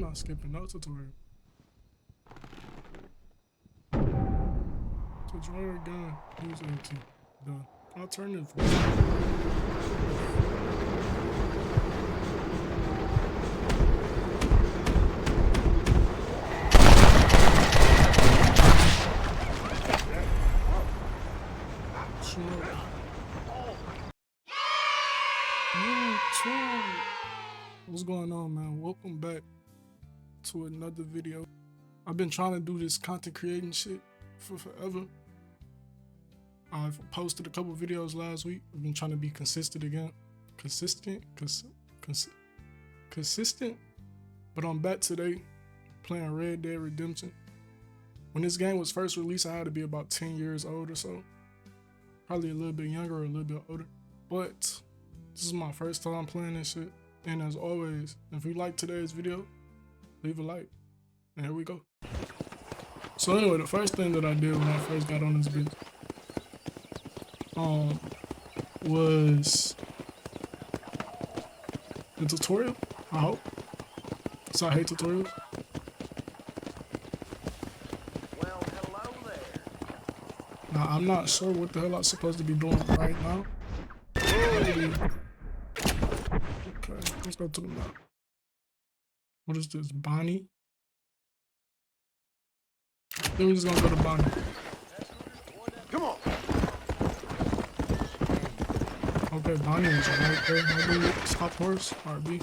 not skipping no tutorial. To draw your gun, use AT. The alternative. What's going on, man? Welcome back to another video. I've been trying to do this content creating shit for forever. I've posted a couple videos last week. I've been trying to be consistent again. Consistent? But I'm back today playing Red Dead Redemption. When this game was first released, I had to be about 10 years old or so. Probably a little bit younger or a little bit older. But this is my first time playing this shit. And as always, if you like today's video, leave a like. And here we go. So anyway, the first thing that I did when I first got on this bitch was the tutorial, I hope. So I hate tutorials. Well, hello there. Now, I'm not sure what the hell I'm supposed to be doing right now. Okay, let's go to the map. What is this, Bonnie? Then we're just gonna go to Bonnie. Come on. Okay, Bonnie is right there. Maybe stop horse, RB.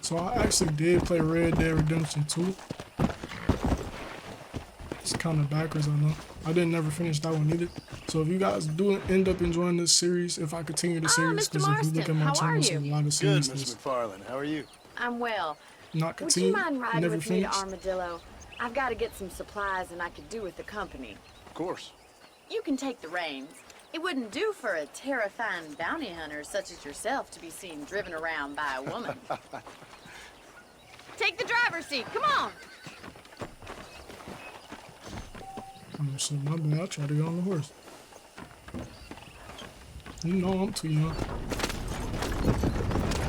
So I actually did play Red Dead Redemption 2. It's kind of backwards, I know. I didn't never finish that one either. So if you guys do end up enjoying this series, if I continue the series, because if you look at my channel, there's a lot of series. Good, Miss McFarland. How are you? I'm well. Not continue. Would you mind riding never with finish. me to Armadillo? I've got to get some supplies and I could do with the company. Of course. You can take the reins. It wouldn't do for a terrifying bounty hunter such as yourself to be seen driven around by a woman. Take the driver's seat. Come on. Oh shit, my bad. I tried to get on the horse. You know I'm too young.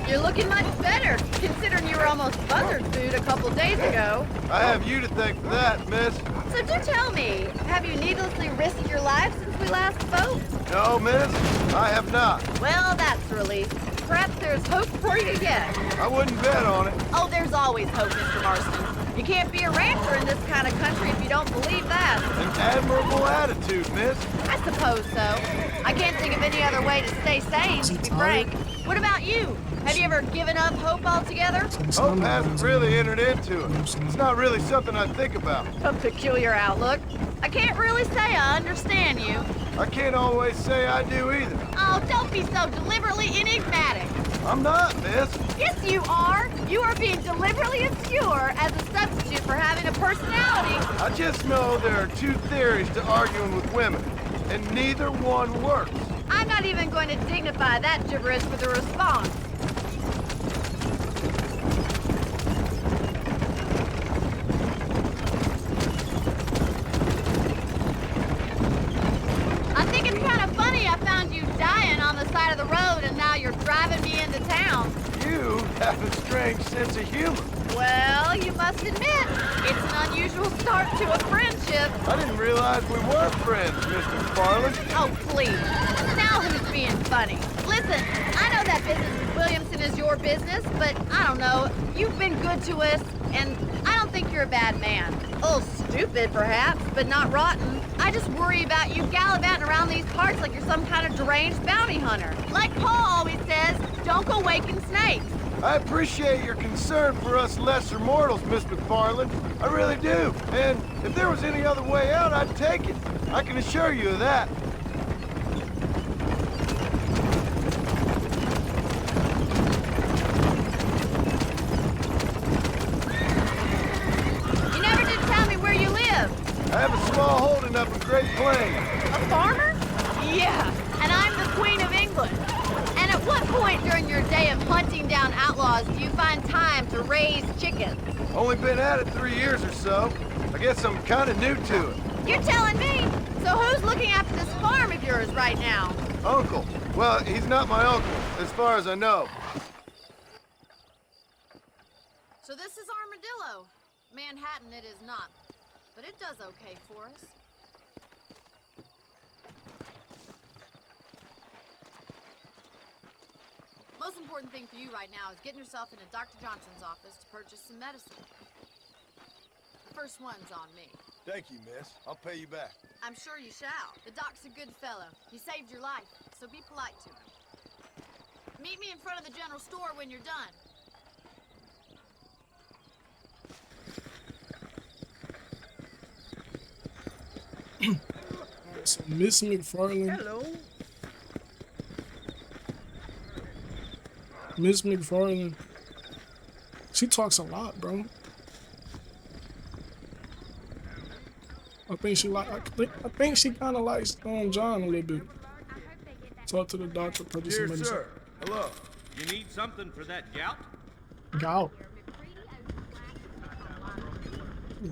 You're looking much better, considering you were almost buzzard food a couple days ago. I have you to thank for that, miss. So do tell me, have you needlessly risked your life since we last spoke? No, miss, I have not. Well, that's a relief. Perhaps there's hope for you yet. I wouldn't bet on it. Oh, there's always hope, Mr. Marston. You can't be a rancher in this kind of country if you don't believe that. An admirable attitude, miss. I suppose so. I can't think of any other way to stay sane, to be frank. What about you? Have you ever given up hope altogether? Hope hasn't really entered into it. It's not really something I think about. A peculiar outlook. I can't really say I understand you. I can't always say I do either. Oh, don't be so deliberately enigmatic. I'm not, miss. Yes, you are. You are being deliberately obscure as a substitute for having a personality. I just know there are two theories to arguing with women, and neither one works. I'm not even going to dignify that gibberish with a response. I think it's kind of funny I found you dying on the side of the road and now you're driving me into town. You have a strange sense of humor. Well, you must admit, it's an unusual start to a friendship. I didn't realize we were friends, Mr. McFarland. Oh, please. Now who's being funny? Listen, I know that business with Williamson is your business, but I don't know. You've been good to us, and I don't think you're a bad man. A little stupid, perhaps, but not rotten. I just worry about you gallivanting around these parts like you're some kind of deranged bounty hunter. Like Paul always says, don't go waking snakes. I appreciate your concern for us lesser mortals, Miss McFarland. I really do. And if there was any other way out, I'd take it. I can assure you of that. You never did tell me where you live. I have a small holding up in Great Plains. A farmer? Yeah, and I'm the Queen of England. And at what point during your day of hunting down outlaws do you find time to raise chickens? Only been at it 3 years or so. I guess I'm kind of new to it. You're telling me? So who's looking after this farm of yours right now? Uncle. Well, he's not my uncle. as far as I know. So this is Armadillo. Manhattan it is not, but it does okay for us. Most important thing for you right now is getting yourself into Dr. Johnson's office to purchase some medicine. The first one's on me. Thank you, miss. I'll pay you back. I'm sure you shall. The doc's a good fellow. He saved your life, so be polite to him. Meet me in front of the general store when you're done. So Miss McFarland. Hello. Miss McFarland. She talks a lot, bro. I think she kind of likes John a little bit. Talk to the doctor, purchase some Dear medicine. sir, hello. You need something for that gout? Gout.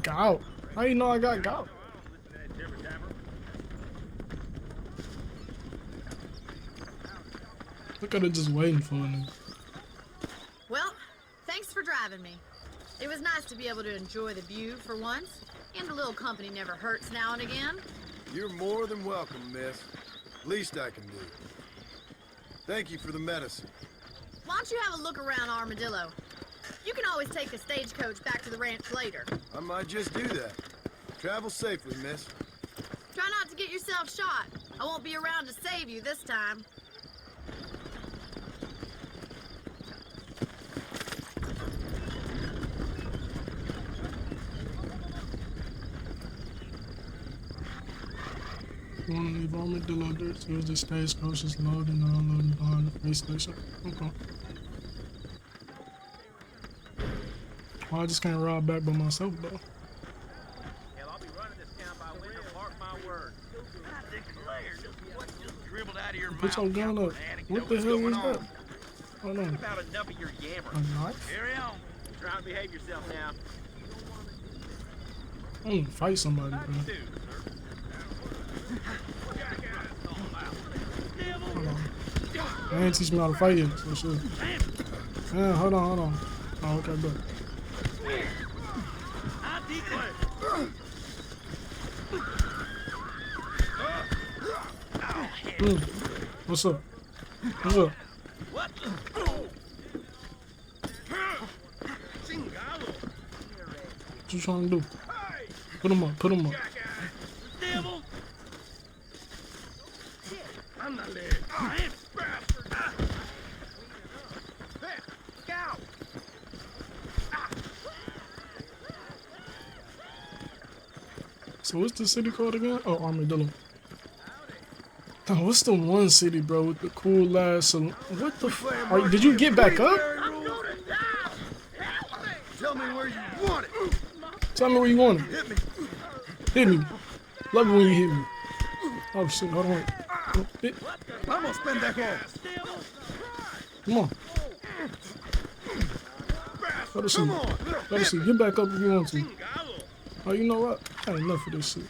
Gout. How you know I got gout? Look at her just waiting for me. Well, thanks for driving me. It was nice to be able to enjoy the view for once, and a little company never hurts now and again. You're more than welcome, miss. Least I can do. Thank you for the medicine. Why don't you have a look around Armadillo? You can always take a stagecoach back to the ranch later. I might just do that. Travel safely, miss. Try not to get yourself shot. I won't be around to save you this time. You want to leave Armadillo there? So the stagecoach is loading and unloading behind the police station. Okay. Well, I just can't ride back by myself, though. Hell, I'll be running this town by window, mark my word. I declare, what just dribbled out of your Put mouth? your gun up. What the hell is that? Hold on. About enough of your A yammering. knife? Carry on. Try to behave yourself now. I'm gonna fight somebody, bro. Dude, sir. Hold on. They ain't teach me how to fight yet, so shit. Yeah, hold on. Oh, okay, good. I declare. What's up? What's up? What the? What you trying to do? Put him up, put him up. Devil. I'm not there. So what's the city called again? Oh, Armadillo. Oh, what's the one city, bro, with the cool ass salon? What the f- did you get back up? Tell me where you want it. Tell me where you want it. Hit me. Hit me. Love it when you hit me. Oh shit, hold on. Vamos, pendejo. Come on. Let us see. Let us see. Get back up if you want to. Oh, you know what? I had enough of this shit.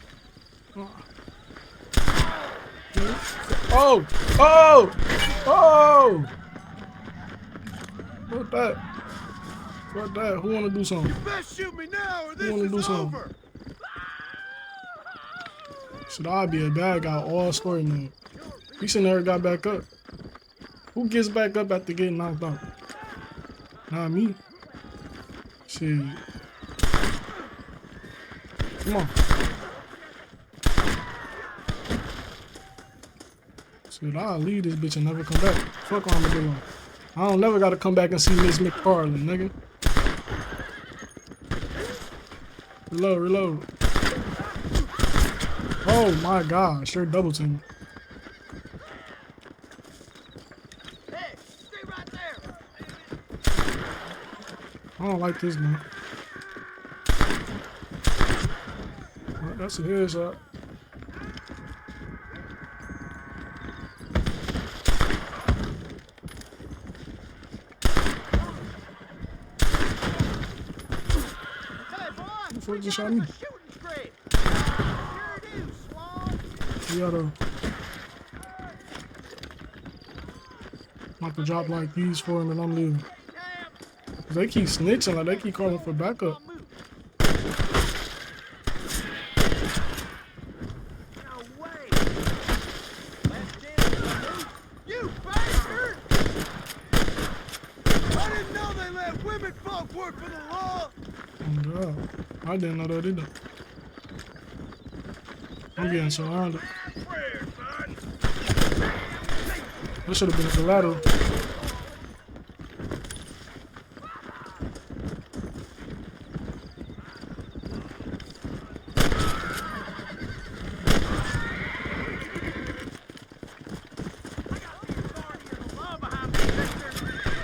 Oh! Oh! Oh! What that? What that? Who wanna do something? Best shoot me now or this wanna do is something? over. Should I be a bad guy all story mode? You should never got back up. Who gets back up after getting knocked out? Not me. Shit. Come on. Shit, I'll leave this bitch and never come back. Fuck Armadillo. I don't never gotta come back and see Miss McFarland, nigga. Reload. Oh my god, sure double team. Hey, stay right there. I don't like this, man. Well, that's a headshot. Who the fuck just shot me? We gotta I'm about to drop like these for him and I'm leaving. They keep snitching, like they keep calling for backup. You bastard! I didn't know they let women folk work for the law! Oh God, I didn't know that either. I'm getting surrounded. That should have been a collateral.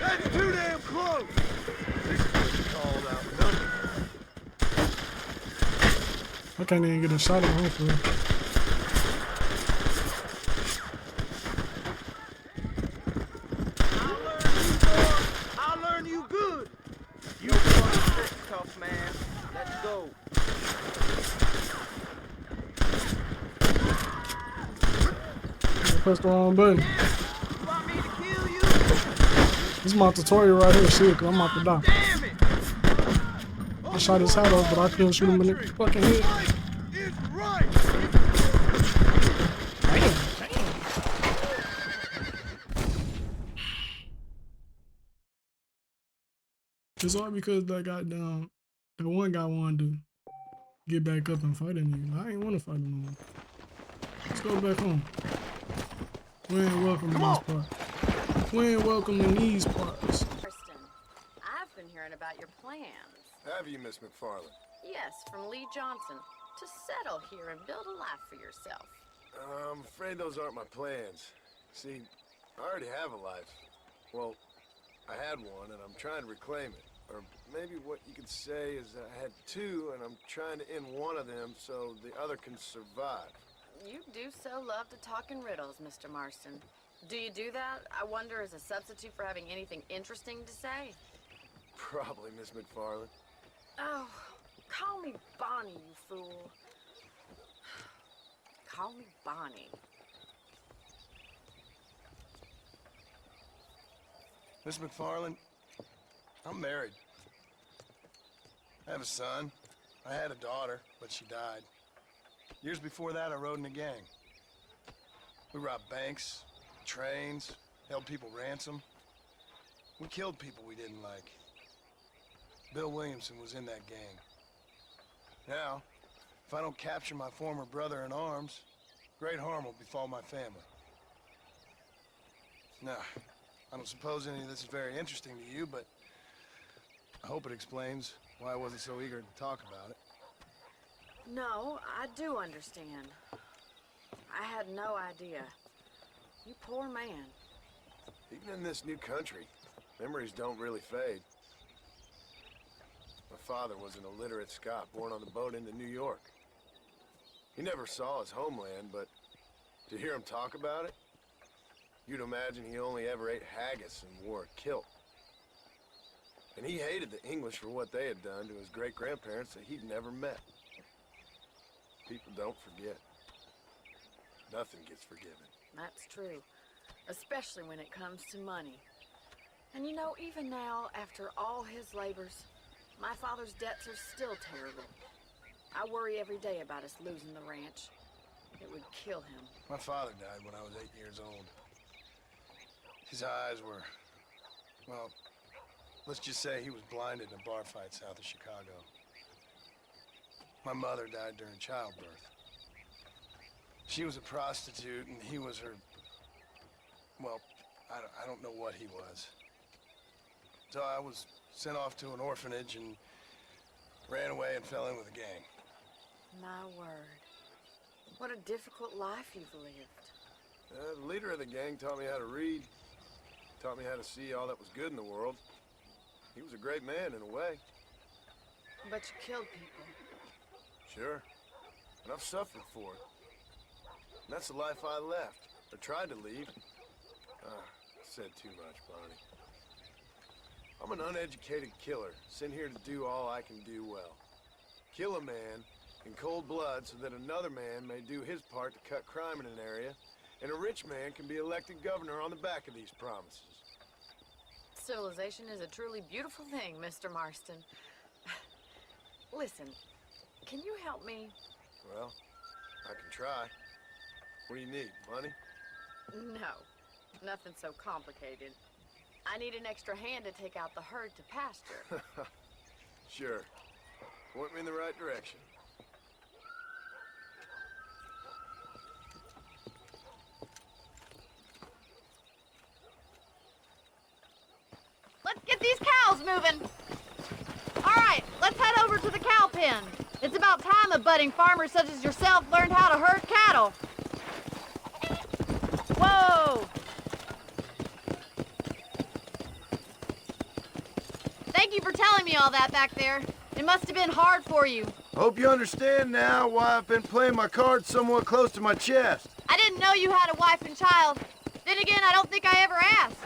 That's too damn close! I can't even get a shot on him for real. I'll learn you good! You fucking tough man. Let's go. I pressed the wrong button. You want me to kill you? This is my tutorial right here, shit, cause I'm about to die. Damn it! I shot his hat off, but I couldn't shoot him in the fucking head. Right is right! It's all because that one guy wanted to get back up and fight a nigga. I ain't want to fight him no more. Let's go back home. We ain't welcome in these parts. We ain't welcome in these parts. Kirsten, I've been hearing about your plans. Have you, Miss McFarland? Yes, from Lee Johnson. To settle here and build a life for yourself. I'm afraid those aren't my plans. See, I already have a life. Well, I had one, and I'm trying to reclaim it. Or maybe what you could say is that I had two, and I'm trying to end one of them so the other can survive. You do so love to talk in riddles, Mr. Marston. Do you do that, I wonder, as a substitute for having anything interesting to say? Probably, Miss McFarland. Oh, call me Bonnie, you fool. Call me Bonnie. Miss McFarland, I'm married. I have a son. I had a daughter, but she died. Years before that, I rode in a gang. We robbed banks, trains, held people ransom. We killed people we didn't like. Bill Williamson was in that gang. Now, if I don't capture my former brother in arms, great harm will befall my family. Now, I don't suppose any of this is very interesting to you, but I hope it explains why I wasn't so eager to talk about it. No, I do understand. I had no idea. You poor man. Even in this new country, memories don't really fade. My father was an illiterate Scot born on the boat into New York. He never saw his homeland, but to hear him talk about it, you'd imagine he only ever ate haggis and wore a kilt. And he hated the English for what they had done to his great-grandparents that he'd never met. People don't forget. Nothing gets forgiven. That's true. Especially when it comes to money. And you know, even now, after all his labors, my father's debts are still terrible. I worry every day about us losing the ranch. It would kill him. My father died when I was 8 years old. His eyes were, well, let's just say he was blinded in a bar fight south of Chicago. My mother died during childbirth. She was a prostitute and he was her, well, I don't know what he was. So I was sent off to an orphanage and ran away and fell in with a gang. My word. What a difficult life you've lived. The leader of the gang taught me how to read, taught me how to see all that was good in the world. He was a great man in a way. But you killed people. Sure. And I've suffered for it. And that's the life I left, or tried to leave. Said too much, Bonnie. I'm an uneducated killer, sent here to do all I can do well. Kill a man in cold blood so that another man may do his part to cut crime in an area, and a rich man can be elected governor on the back of these promises. civilization is a truly beautiful thing, Mr. Marston. Listen, can you help me? Well, I can try. What do you need? Money? No, nothing so complicated. I need an extra hand to take out the herd to pasture. Sure. Point me in the right direction. Let's get these cows moving. All right, let's head over to the cow pen. It's about time a budding farmer such as yourself learned how to herd cattle. Whoa! Thank you for telling me all that back there. It must have been hard for you. Hope you understand now why I've been playing my cards somewhat close to my chest. I didn't know you had a wife and child. Then again, I don't think I ever asked.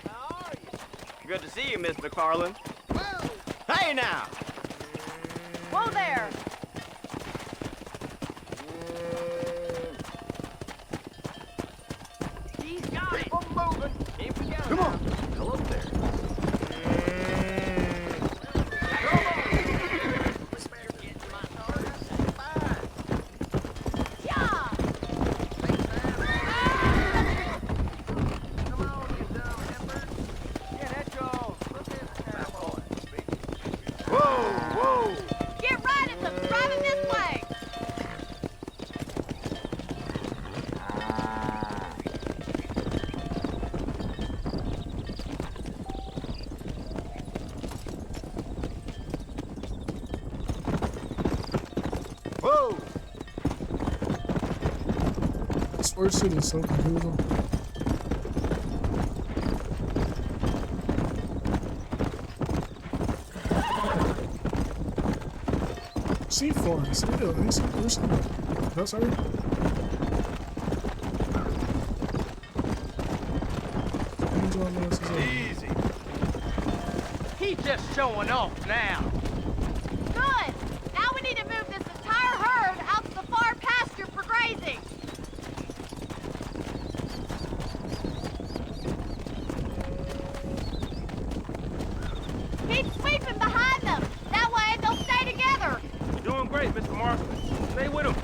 How are you? Good to see you, Miss McFarland. Whoa! Hey now! Whoa there! He's got it! Keep 'em moving! Keep it going. Come on! Hello there. Get right at them! Drive it this way! Whoa! This first shit is so confusing. C4, still, ain't some person. That's her. Angel Lewis is over. Easy. He's just showing off now. Good! Now we need to move this entire herd out to the far pasture for grazing. Keep sweeping behind them. That way they'll stay together. You're doing great, Mr. Marston. Stay with him.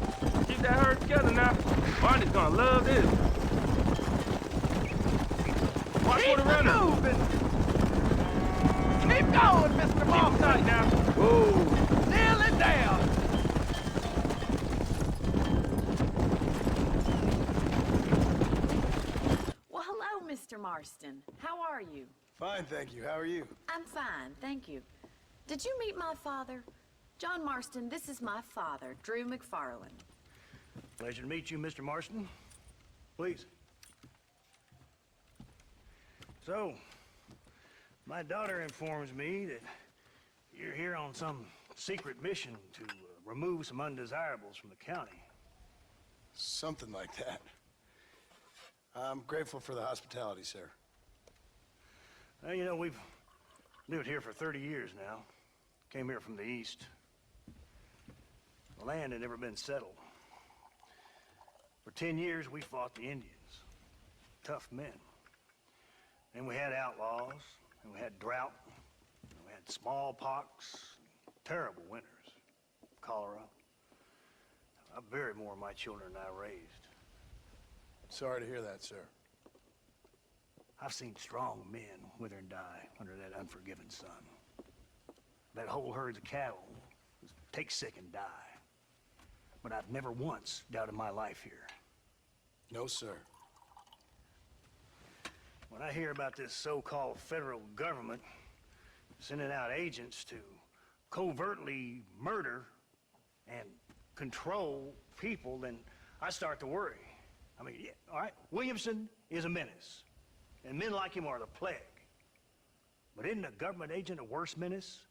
Keep that herd together now. Barney's gonna love this. Watch for the runner. Keep going, Mr. Marston. Keep tight now. Whoa! Nail it down. Well, hello, Mr. Marston. How are you? Fine, thank you. How are you? I'm fine, thank you. Did you meet my father? John Marston, this is my father, Drew McFarland. Pleasure to meet you, Mr. Marston. Please. So, my daughter informs me that you're here on some secret mission to remove some undesirables from the county. Something like that. I'm grateful for the hospitality, sir. Well, you know, we've lived here for 30 years now. Came here from the east. The land had never been settled. For 10 years, we fought the Indians. Tough men. Then we had outlaws, and we had drought, and we had smallpox, terrible winters, cholera. I buried more of my children than I raised. Sorry to hear that, sir. I've seen strong men wither and die under that unforgiving sun. That whole herds of cattle take sick and die. But I've never once doubted my life here. No, sir. When I hear about this so-called federal government sending out agents to covertly murder and control people, then I start to worry. I mean, yeah, all right, Williamson is a menace, and men like him are the plague. But isn't a government agent a worse menace?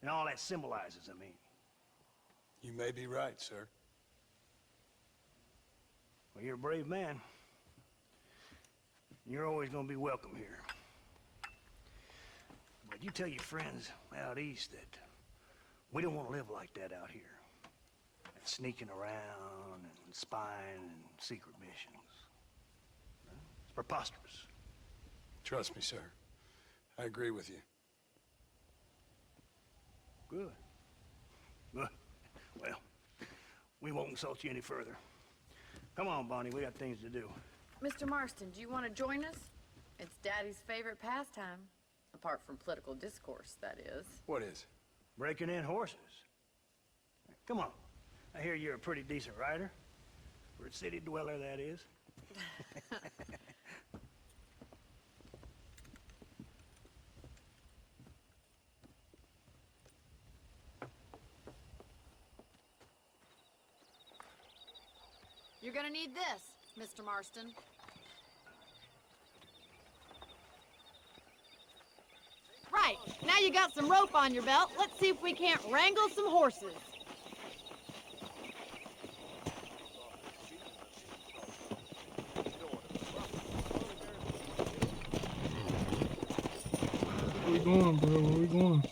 And all that symbolizes, I mean. You may be right, sir. Well, you're a brave man. You're always gonna be welcome here. But you tell your friends out east that we don't want to live like that out here. That sneaking around and spying and secret missions. It's preposterous. Trust me, sir. I agree with you. Good. Good. Well, we won't insult you any further. Come on, Bonnie, we got things to do. Mr. Marston, do you want to join us? It's Daddy's favorite pastime. Apart from political discourse, that is. What is? Breaking in horses. Come on. I hear you're a pretty decent rider. For a city dweller, that is. You're gonna need this, Mr. Marston. Right, now you got some rope on your belt. Let's see if we can't wrangle some horses. Where we going, bro? Where we going?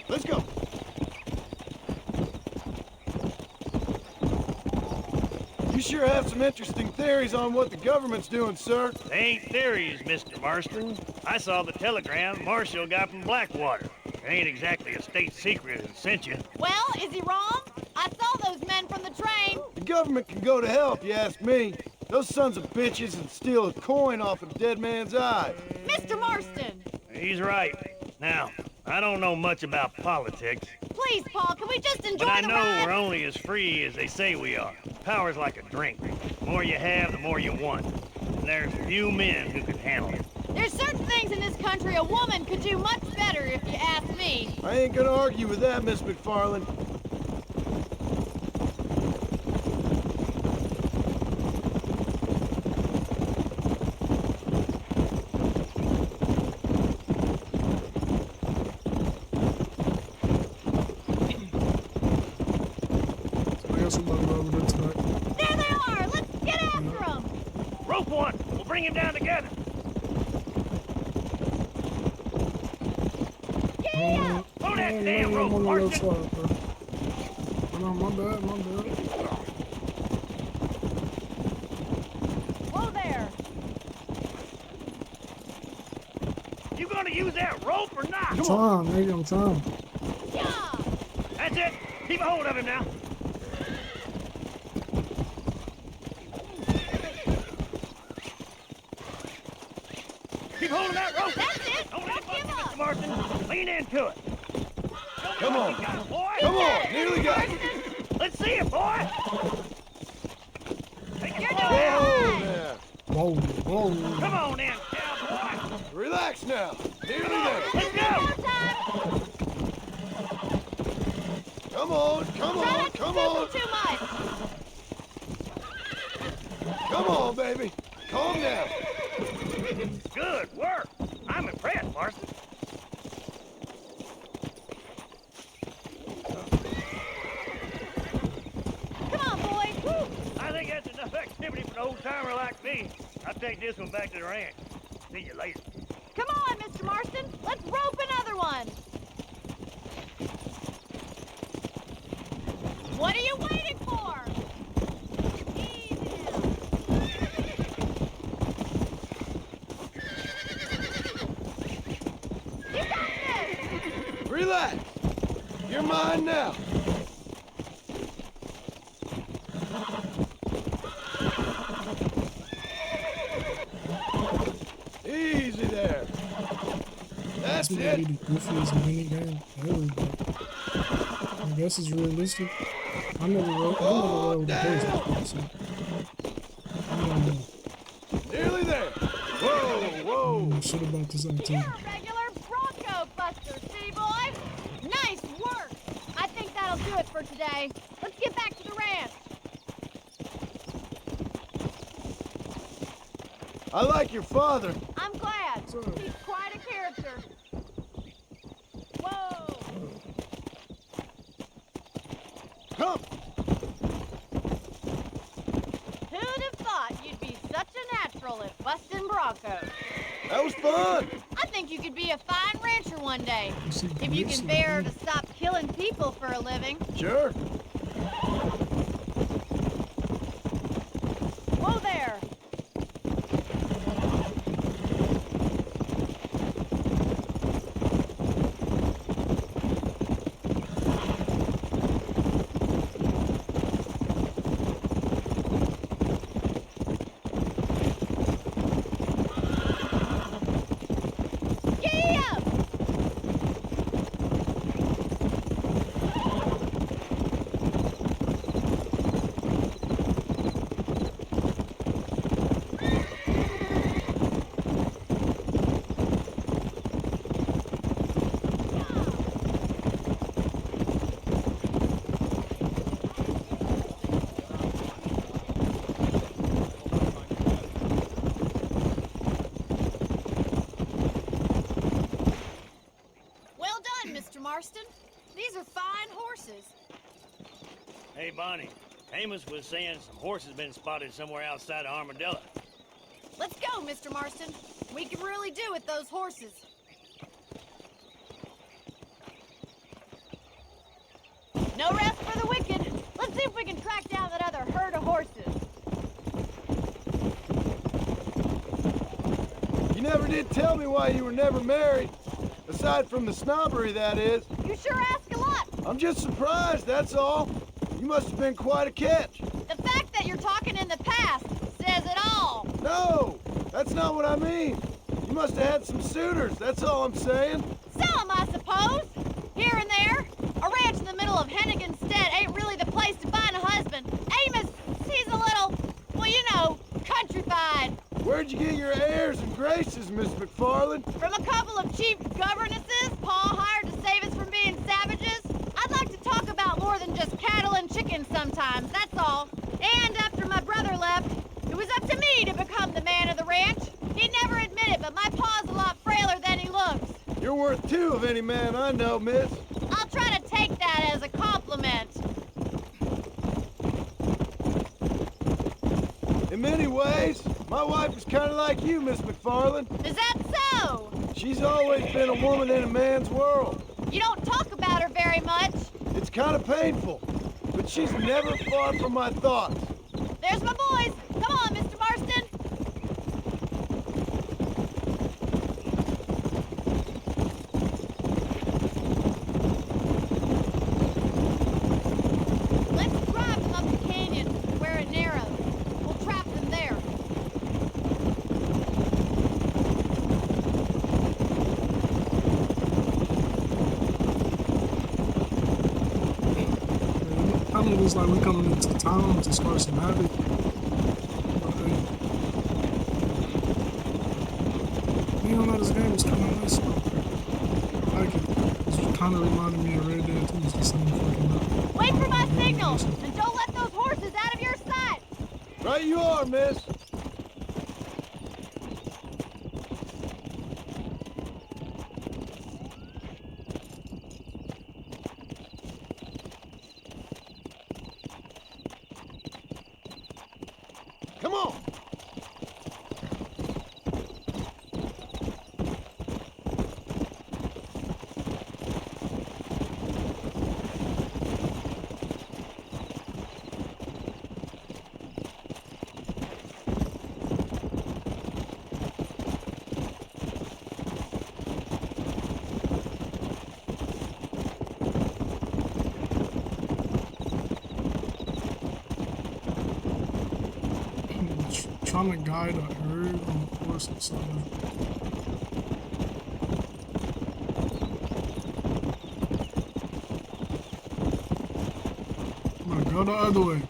Let's go. You sure have some interesting theories on what the government's doing, sir. They ain't theories, Mr. Marston. I saw the telegram Marshall got from Blackwater. It ain't exactly a state secret that sent you. Well, is he wrong? I saw those men from the train. The government can go to hell if you ask me. Those sons of bitches would steal a coin off a dead man's eye. Mr. Marston! He's right. Now, I don't know much about politics, Please, Paul, can we just enjoy but I the know ride? we're only as free as they say we are. Power's like a drink. The more you have, the more you want. And there's few men who can handle it. There's certain things in this country a woman could do much better, if you ask me. I ain't gonna argue with that, Miss McFarland. I guess we're about to go over there tonight. There they are! Let's get after them! Rope one! We'll bring him down together. Giddy up! Hold that damn rope, I'm on the left Marston. side, bro. Oh, no, my bad, my bad. Whoa there! You gonna use that rope or not? I'm trying, nigga, I'm trying. Yeah! That's it. Keep a hold of him now. Keep hold of that rope. That's it! Don't Don't let it bust give you, Mr. up! Marston. Lean into it. Come on. You got it, boy. Come on, nearly got it. Let's see it, boy. Take it You're slow. doing Whoa fine! there. Whoa, whoa. Come on in, cowboy. Relax now. Nearly Come on, there. let's go. No time! Come on, come Try on, not to come scoop on. them too much! Come on, baby. Calm down. Good work. I'm impressed, Marston. Come on, boy! Woo. I think that's enough activity for an old-timer like me. I'll take this one back to the ranch. See you later. Come on, Mr. Marston! Let's rope another one! What are you waiting for? Easy now. You got this! Relax. You're mine now. Easy there. That's This might be it. the goofiest mini game ever, but I guess it's realistic. I never rode with a horse before, so I don't know Nearly there. Whoa. shit about this activity. You're a regular Bronco buster, city boy! Nice work! I think that'll do it for today. Let's get back to the ranch. I like your father. I'm glad. He's quite a character. Whoa! Come. Who'd have thought you'd be such a natural at busting Broncos? That was fun. I think you could be a fine rancher one day. You see If you police can in bear the to stop killing people for a living. Sure. Whoa there! Marston. These are fine horses. Hey, Bonnie. Amos was saying some horses been spotted somewhere outside of Armadillo. Let's go, Mr. Marston. We can really do with those horses. No rest for the wicked. Let's see if we can track down that other herd of horses. You never did tell me why you were never married. Aside from the snobbery, that is. You sure ask a lot. I'm just surprised, that's all. You must have been quite a catch. The fact that you're talking in the past says it all. No, that's not what I mean. You must have had some suitors, that's all I'm saying. Some, I suppose. Here and there. A ranch in the middle of Hennigan's Stead ain't really the place to find a husband. Amos, he's a little, well, you know, countrified. Where'd you get your airs and graces, Miss McFarland? From a couple of cheap governesses Pa hired to save us from being savages. I'd like to talk about more than just cattle and chickens sometimes, that's all. And after my brother left, it was up to me to become the man of the ranch. He'd never admit it, but my pa's a lot frailer than he looks. You're worth two of any man I know, miss. I'll try to take that as a compliment. In many ways, my wife is kind of like you, Miss McFarland. Is that so? She's always been a woman in a man's world. You don't talk about her very much. It's kind of painful, but she's never far from my thoughts. There's my boys. Come on, Mr. Marston. Let's drive them up the canyon where it narrows. We'll trap them there. Kind of looks like we're coming into town to start some havoc. But hey, you know, this game is kind of nice. I like it. It's kind of reminded me of Red Dead 2. It's the same fucking map. Wait for my signal, and don't let those horses out of your sight. Right you are, miss. Come on! Trying to guide a herd on a horse or something. I'm gonna go the other way.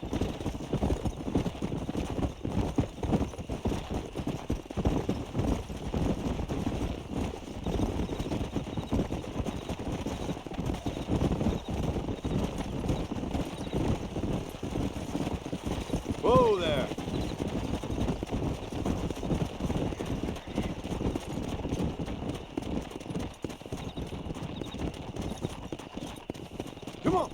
Whoa there! Come on!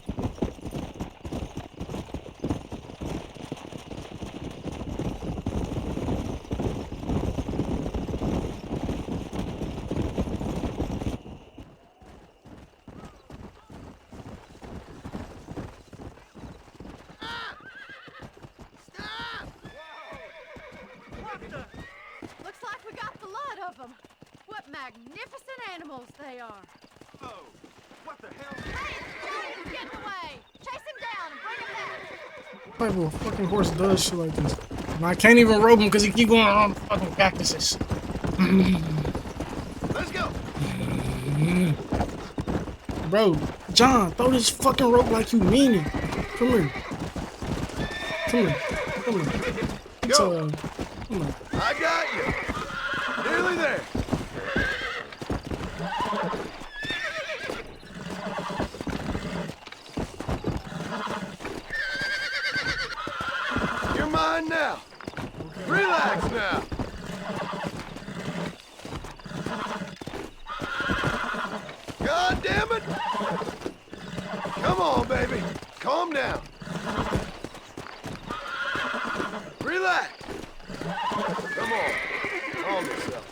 Looks like we got the lot of them. What magnificent animals they are. Oh, what the hell? Hey, Johnny's getting away. Chase him down and bring him back. What type of fucking horse does shit like this? And I can't even rope him because he keep going on fucking cactuses. Let's go! Bro, John, throw this fucking rope like you mean it. Come here. Come here. Come here. It's, Go. Come on. I got you! Nearly there! You're mine now! Relax now! God damn it! on, baby. Calm down. Relax. Come on. Calm yourself.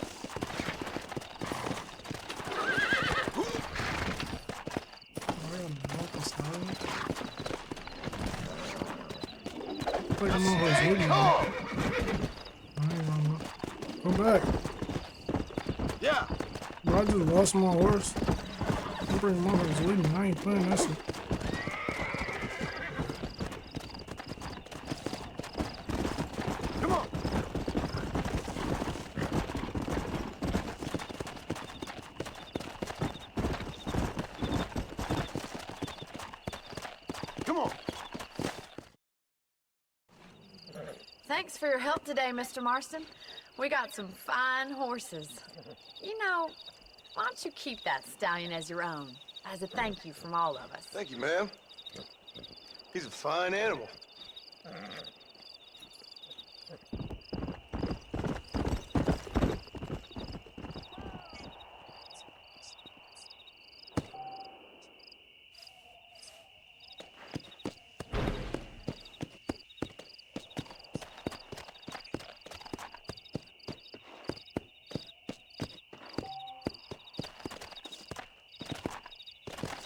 Like I'm on horse with me. Calm. I ain't gonna know. Come back. Yeah. Bro, I just lost my horse. I'm bringing my horse with me. I ain't playing that shit. Come on. Come on. Thanks for your help today, Mr. Marston. We got some fine horses. You know, why don't you keep that stallion as your own, as a thank you from all of us? Thank you, ma'am. He's a fine animal.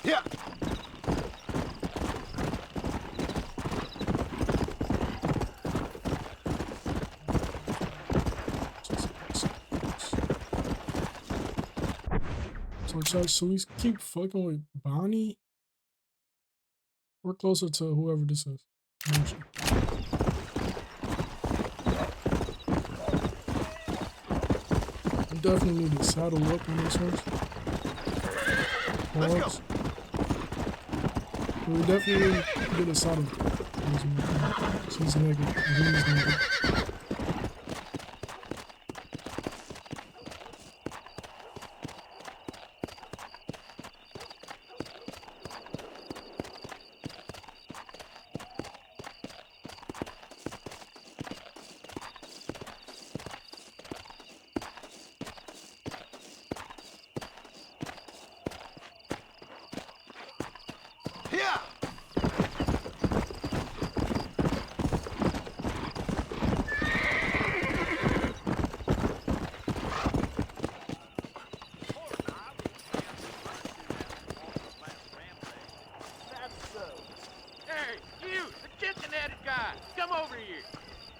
Yeah. So we keep fucking with Bonnie? We're closer to whoever this is. We definitely need to saddle up on this horse. Let's go. Hogs. We definitely get a saddle. She's naked. He's naked. Yeah. Hey, you, the chicken-headed guy, come over here.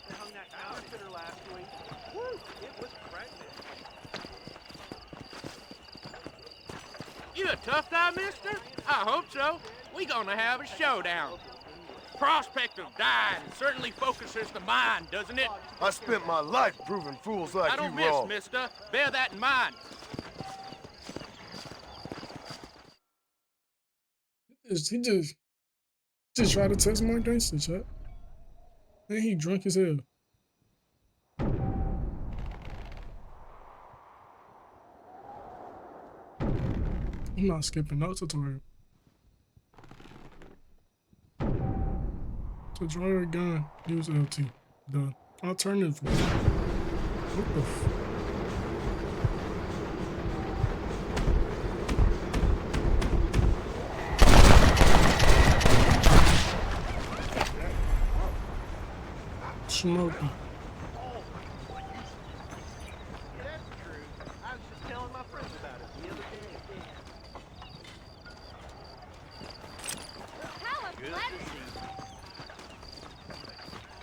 They hung that counterfeiter last week. Woo, it was pregnant. You a tough guy, mister? I hope so. We gonna have a showdown. Prospect of dying certainly focuses the mind, doesn't it? I spent my life proving fools like I don't you miss, wrong. mister. Bear that in mind. He just tried to text more gangster chat. And he drunk as hell. I'm not skipping no tutorial. To draw a gun, use LT. Done. Alternative. What the f? Smoking. That's true. I was just telling my friends about it the other day.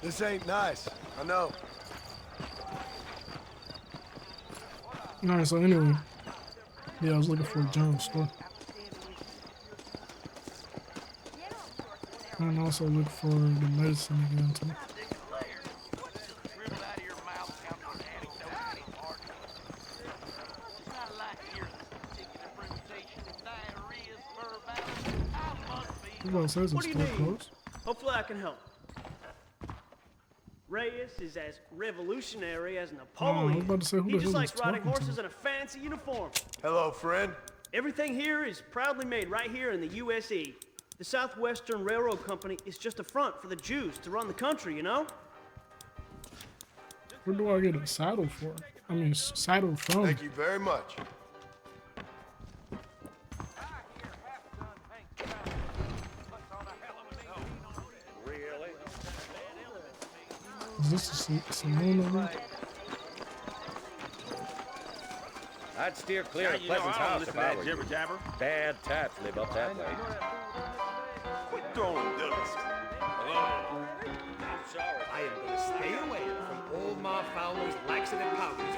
This ain't nice. I know. Alright, so anyway. Yeah, I was looking for a general store. And also look for the medicine again too. What says What it's do you store need? closed? Hopefully I can help. Reyes is as revolutionary as I was Napoleon. about to say, who He the just hell likes is riding talking to horses me? in a fancy uniform. Hello, friend. Everything here is proudly made right here in the USA. The Southwestern Railroad Company is just a front for the Jews to run the country, you know? Where do I get a saddle for? I mean, saddle from? Thank you very much. Is this a saloon over here? I'd steer clear of Pleasant's house if I were you. Bad taps live up that way. Quit throwing dust. I'm sorry. I am going to stay away from old Ma Fowler's laxative powders.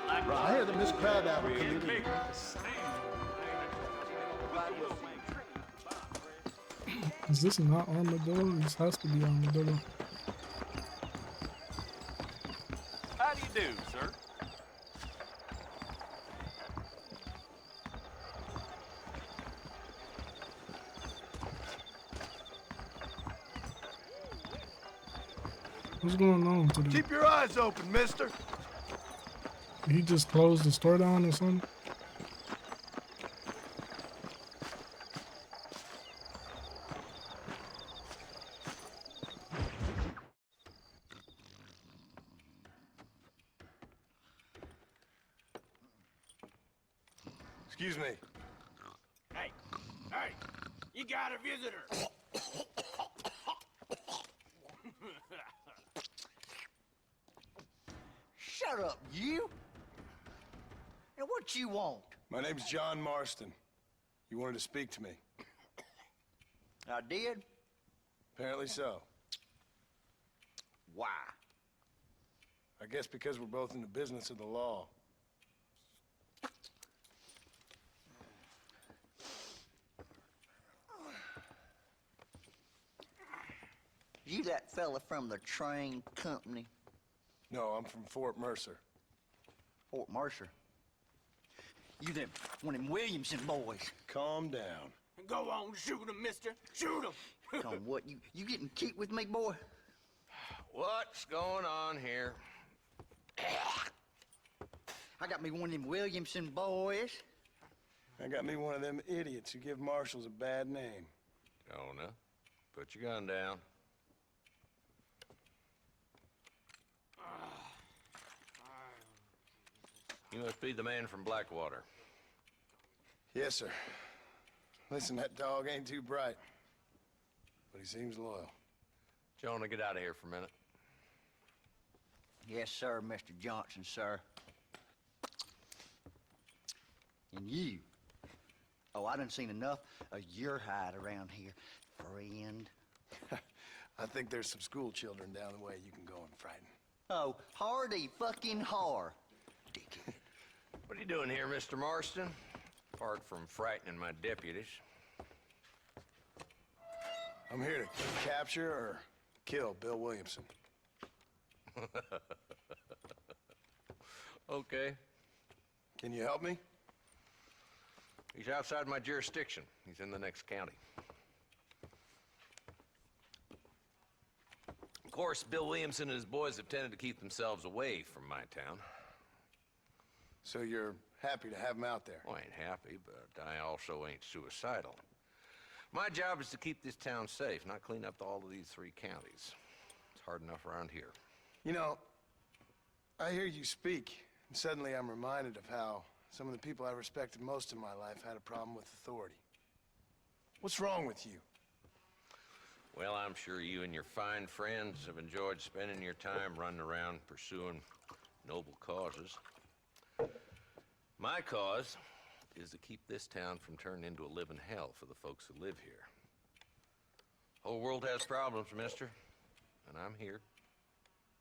I hear that Miss Crowdower coming in. Is this not Armadillo? This has to be Armadillo. How do you do, sir? What's going on today? Keep your eyes open, mister. Did he just close the store down or something? Excuse me. Hey, you got a visitor. Shut up, you! And what you want? My name's John Marston. You wanted to speak to me. I did? Apparently so. Why? I guess because we're both in the business of the law. You that fella from the train company? No, I'm from Fort Mercer. Fort Mercer? You them, one of them Williamson boys. Calm down. Go on, shoot him, mister. Shoot him. Come, what, you getting cute with me, boy? What's going on here? I got me one of them Williamson boys. I got me one of them idiots who give marshals a bad name. Jonah, put your gun down. You must be the man from Blackwater. Yes, sir. Listen, that dog ain't too bright, but he seems loyal. Jonah, get out of here for a minute. Yes, sir, Mr. Johnson, sir. And you. Oh, I done seen enough of your hide around here, friend. I think there's some school children down the way you can go and frighten. Oh, hardy fucking har. Dickhead. What are you doing here, Mr. Marston? Apart from frightening my deputies. I'm here to capture or kill Bill Williamson. Okay. Can you help me? He's outside my jurisdiction. He's in the next county. Of course, Bill Williamson and his boys have tended to keep themselves away from my town. So you're happy to have him out there? Well, I ain't happy, but I also ain't suicidal. My job is to keep this town safe, not clean up all of these 3 counties. It's hard enough around here. You know, I hear you speak, and suddenly I'm reminded of how some of the people I respected most in my life had a problem with authority. What's wrong with you? Well, I'm sure you and your fine friends have enjoyed spending your time running around pursuing noble causes. My cause is to keep this town from turning into a living hell for the folks who live here. Whole world has problems, mister, and I'm here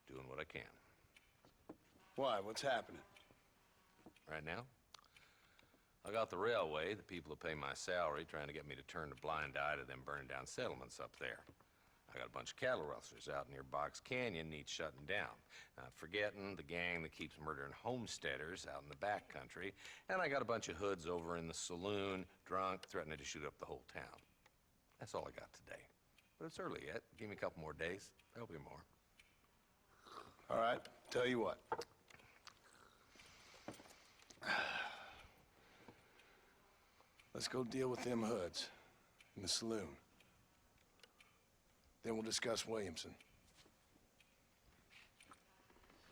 doing what I can. Why? What's happening? Right now, I got the railway, the people who pay my salary, trying to get me to turn a blind eye to them burning down settlements up there. I got a bunch of cattle rustlers out near Box Canyon needs shutting down. Not forgetting the gang that keeps murdering homesteaders out in the back country. And I got a bunch of hoods over in the saloon, drunk, threatening to shoot up the whole town. That's all I got today. But it's early yet. Give me a couple more days. There'll be more. All right, tell you what. Let's go deal with them hoods in the saloon. Then we'll discuss Williamson.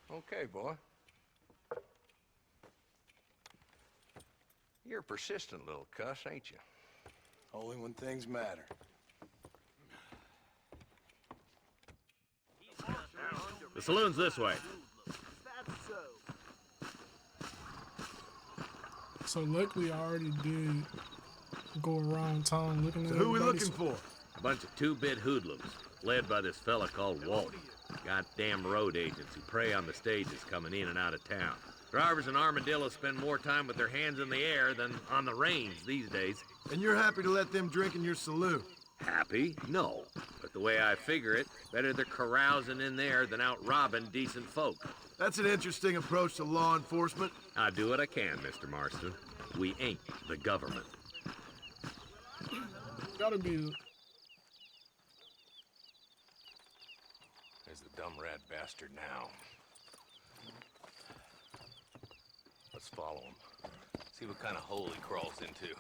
Okay, boy. You're a persistent little cuss, ain't you? Only when things matter. The saloon's this way. So luckily, I already did go around town looking at Who we everybody. looking for? A bunch of two-bit hoodlums, led by this fella called Walt. Goddamn road agents who prey on the stages coming in and out of town. Drivers in Armadillo spend more time with their hands in the air than on the reins these days. And you're happy to let them drink in your saloon? Happy? No. But the way I figure it, better they're carousing in there than out robbing decent folk. That's an interesting approach to law enforcement. I do what I can, Mr. Marston. We ain't the government. Gotta be. There's the dumb rat bastard now. Let's follow him. See what kind of hole he crawls into.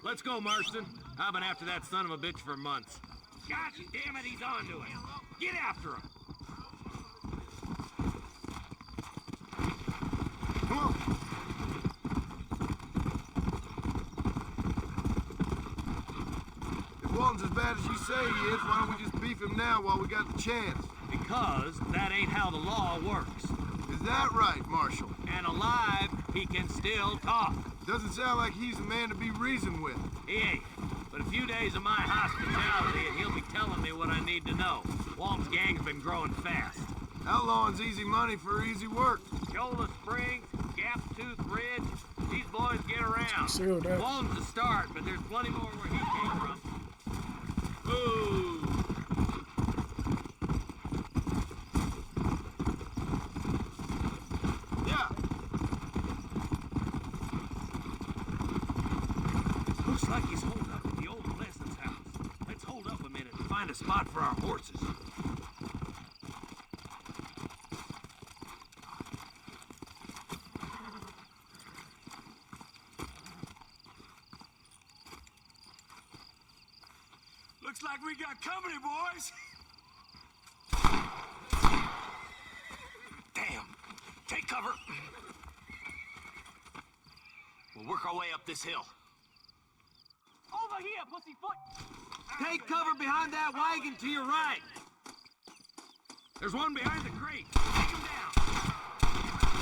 Let's go, Marston. I've been after that son of a bitch for months. Gosh damn it, he's on to it. Get after him. Come on. If Walton's as bad as you say he is, why don't we just beef him now while we got the chance? Because that ain't how the law works. Is that right, Marshal? And alive, he can still talk. Doesn't sound like he's the man to be reasoned with. He ain't. But a few days of my hospitality and he'll be telling me what I need to know. Walt's gang's been growing fast. Outlawing's easy money for easy work. Shoulder Springs, Gap Tooth Ridge, these boys get around. Seal that. Walton's the start, but there's plenty more where he came from. Ooh. Yeah. Looks like he's holed up at the old Pleasant's house. Let's hold up a minute and find a spot for our horses. Looks like we got company, boys. Damn. Take cover. We'll work our way up this hill. Over here, pussyfoot! Take cover behind that wagon to your right. There's one behind the crate. Take him down.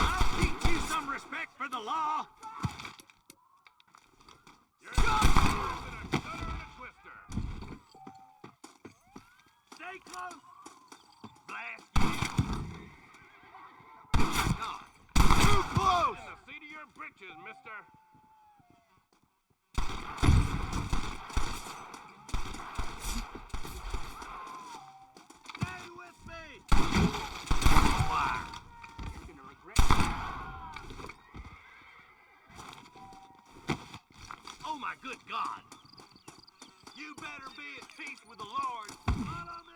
I'll teach you some respect for the law. Stay close. Blast you. Too close! In the seat of your britches, mister. Stay with me. Fire. You're gonna regret it. Oh my good God. You better be at peace with the Lord. Follow me.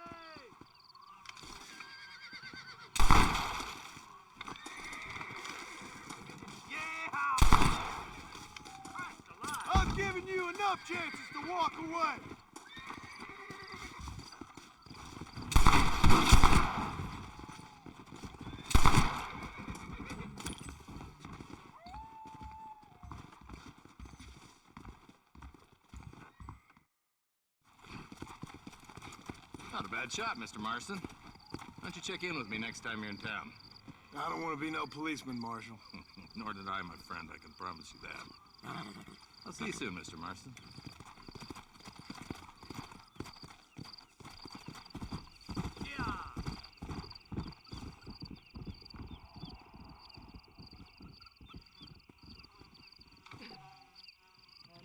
I've given you enough chances to walk away. Not a bad shot, Mr. Marston. Why don't you check in with me next time you're in town? I don't want to be no policeman, Marshal. Nor did I, my friend. I can promise you that. I'll see you soon, Mr. Marston.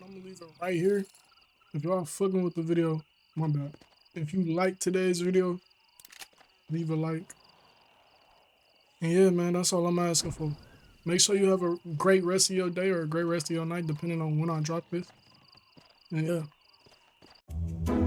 I'm gonna leave it right here. If y'all fucking with the video, my bad. If you like today's video, leave a like. And yeah, man, that's all I'm asking for. Make sure you have a great rest of your day or a great rest of your night, depending on when I drop this. And yeah.